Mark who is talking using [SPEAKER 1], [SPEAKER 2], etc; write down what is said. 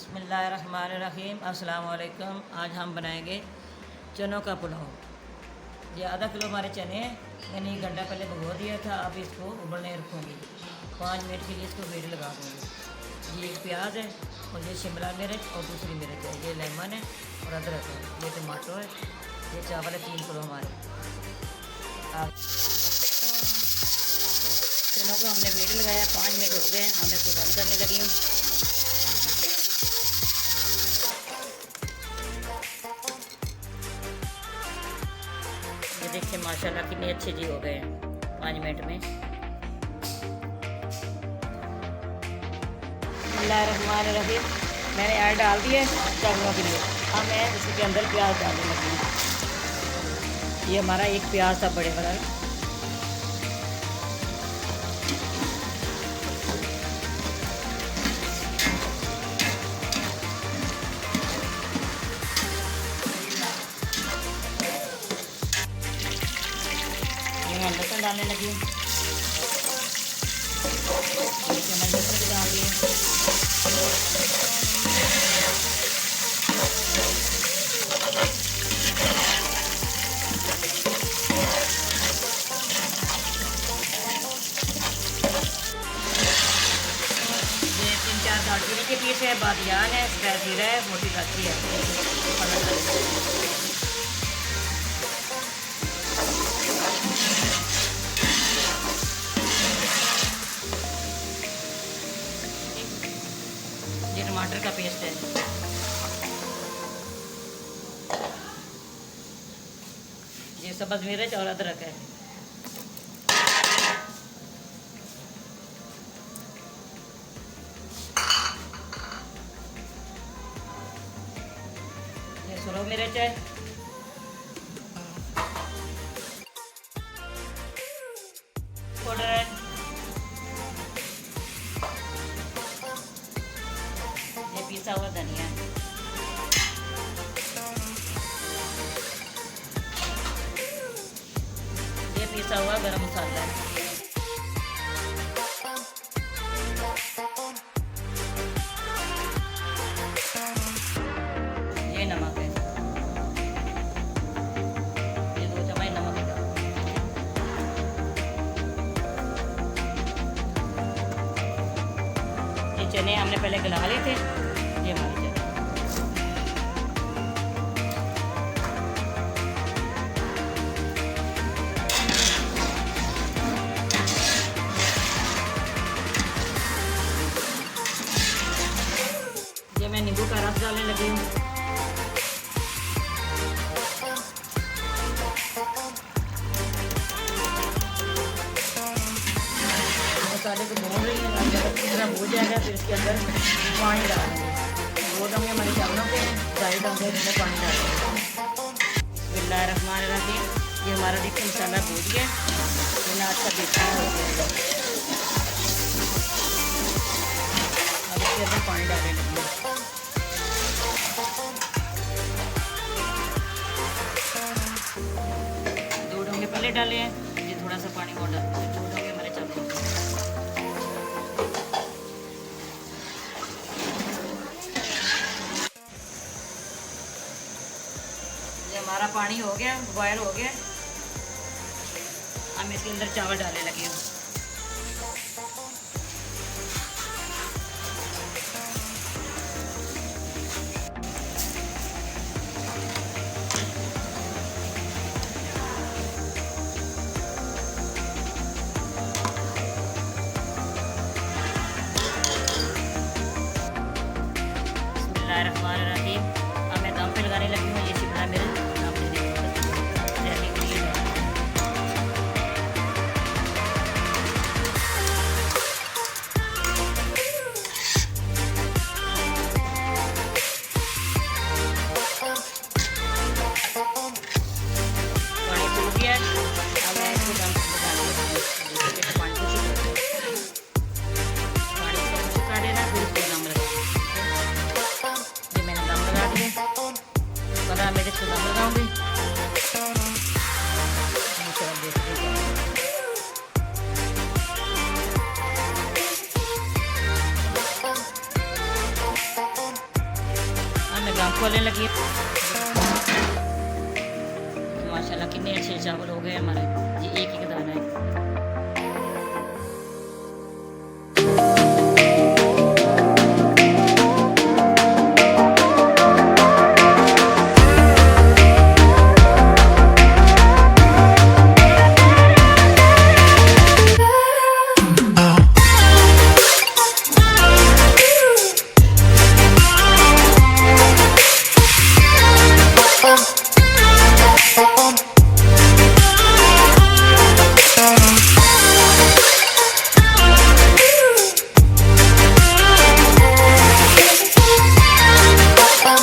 [SPEAKER 1] बिस्मिल्लाहिर्रहमानिर्रहीम। अस्सलाम वालेकुम। आज हम बनाएंगे चनों का पुलाव। ये आधा किलो हमारे चने हैं, मैंने 1 घंटा पहले भिगो दिया था। अब इसको उबलने रखूँगी, 5 मिनट के लिए इसको वेट लगा दूँगी। ये एक प्याज है और ये शिमला मिर्च और दूसरी मिर्च है, ये लेमन है और अदरक है, ये टमाटो है, ये चावल है 3 किलो हमारे। अब चनों को हमने वेट लगाया, 5 मिनट हो गए, हम इसको बंद करने लगी हूँ। ये देखिए माशाल्लाह कितने अच्छे जी हो गए हैं 5 मिनट में। बिस्मिल्लाहिर्रहमानिर्रहीम। मैंने ऐड डाल दिया चावलों के लिए। अब मैं उसके अंदर प्याज डालने लगी हूँ। ये हमारा एक प्याज था बड़े वाला। मैं लहसुन डालने लगी हूँ, चम्मच लहसुन डाल दिए। ये 3-4 दालचीनी के पीस है, बादियान है, सफ़ेद जीरा है, मोटी इलायची है। ये टमाटर का पेस्ट है, ये सब्ज़ मिर्च और अदरक है। ये सुरख मिर्च है, पाउडर है, ये पिसा हुआ धनिया है, ये पिसा हुआ गरम मसाला है, ये नमक है, ये 2 चम्मच नमक है। ये चने हमने पहले गला लिए थे, ये हमारे चने। ये मैं नींबू का रस डालने लगी हूँ। मसाले को भून रही है, जब अच्छी तरह भून जाएगा फिर इसके अंदर पानी डालेंगे। 2 डंगे हमारे चावलों के, 4 डंगे इसमें पानी डालेंगे। बिस्मिल्लाहिर्रहमानिर्रहीम। ये हमारा देखिए मसाला भून गया, ये अच्छा देखना हो गया। अब इसके अंदर पानी डालने लगी। पहले डाले हैं, ये थोड़ा सा पानी और डालते हैं, 2 डंगे हमारे चावल। ये हमारा पानी हो गया, बॉयल हो गया। हम इसके अंदर चावल डालने लगे हैं। बिस्मिल्लाहिर्रहमानिर्रहीम। अब मैं दम पे लगाने लगी हूँ। ये शिमला मिर्च आपने देखा के लिए उबलने लगी है। माशाल्लाह कितने अच्छे चावल हो गए हमारे। ये एक एक दाना है।
[SPEAKER 2] Oh.